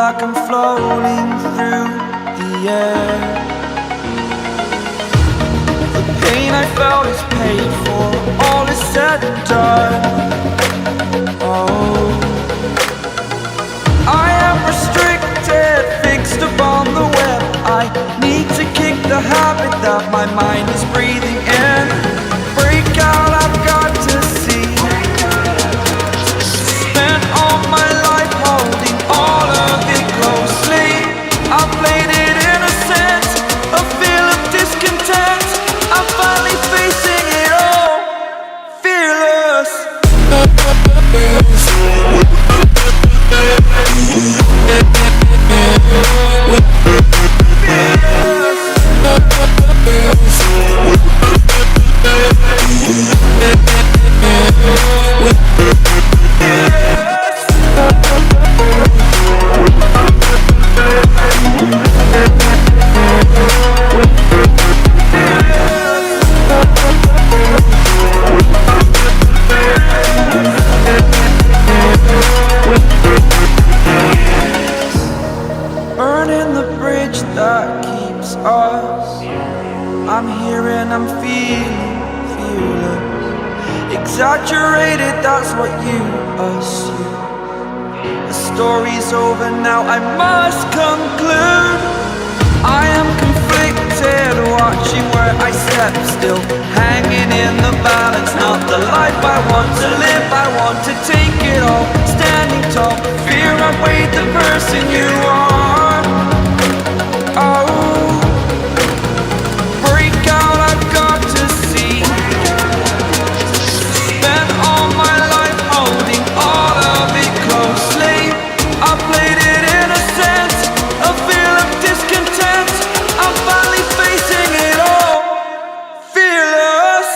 like I'm floating through the air. The pain I felt is paid for, all is said and done. Oh, I am restricted, fixed upon the web. I need to kick the habit that my mind is breathing in. Break out, I've got to see. Spent all my life holding all of it closely. I played it innocent, a feel of discontent. I'm finally facing it all, fearless. Burning the bridge that keeps us. I'm here and I'm feeling fearless. Exaggerated, that's what you assume. The story's over now, I must conclude. I am conflicted, watching where I step still, hanging in the balance. Not the life I want to live, I want to take it all. Standing tall, fear I've weighed the person you are. Oh, break out, I've got to see. Spent all my life holding all of it closely. I played it innocent, a feel of discontent. I'm finally facing it all, fearless.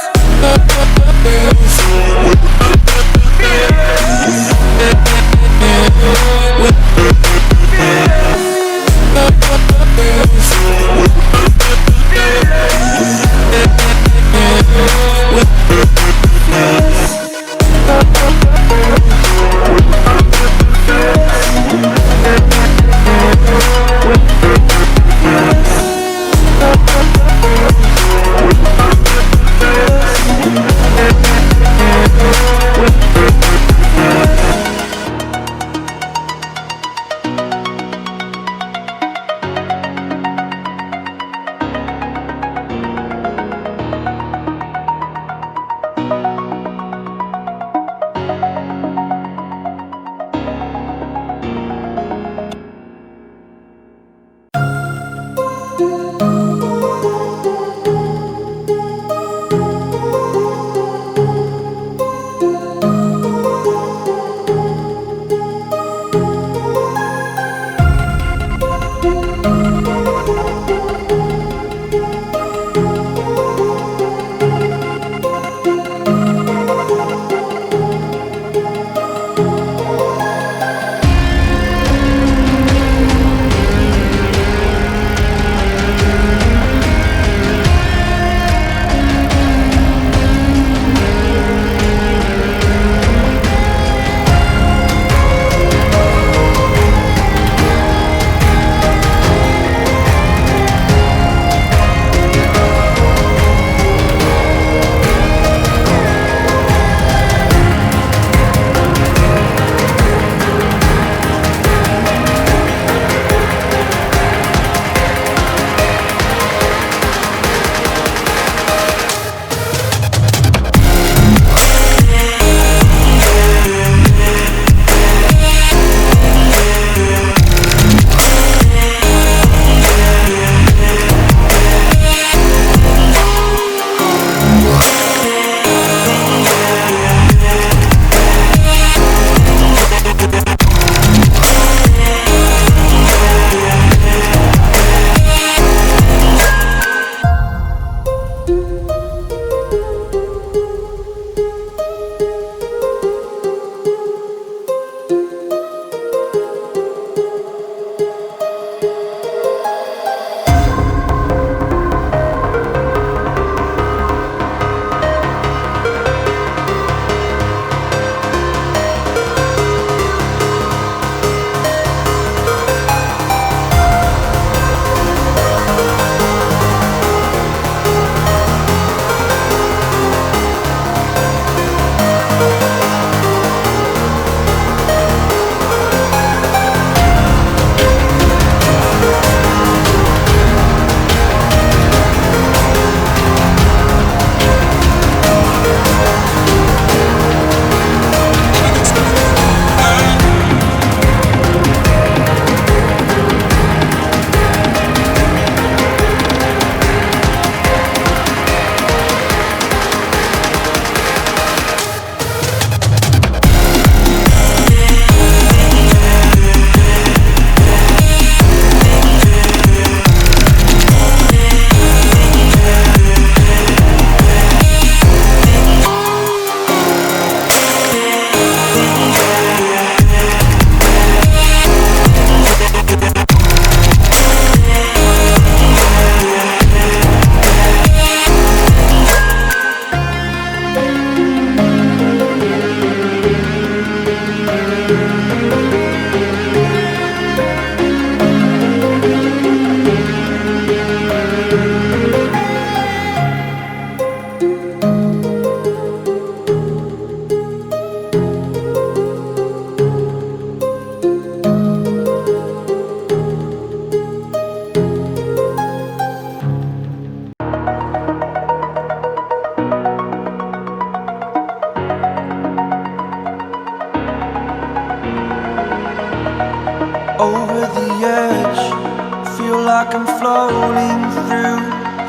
like I'm floating through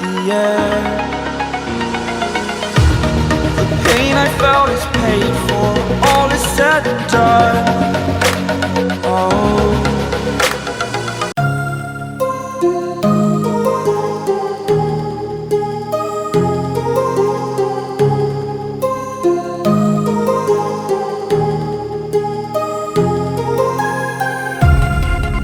the air. The pain I felt is paid for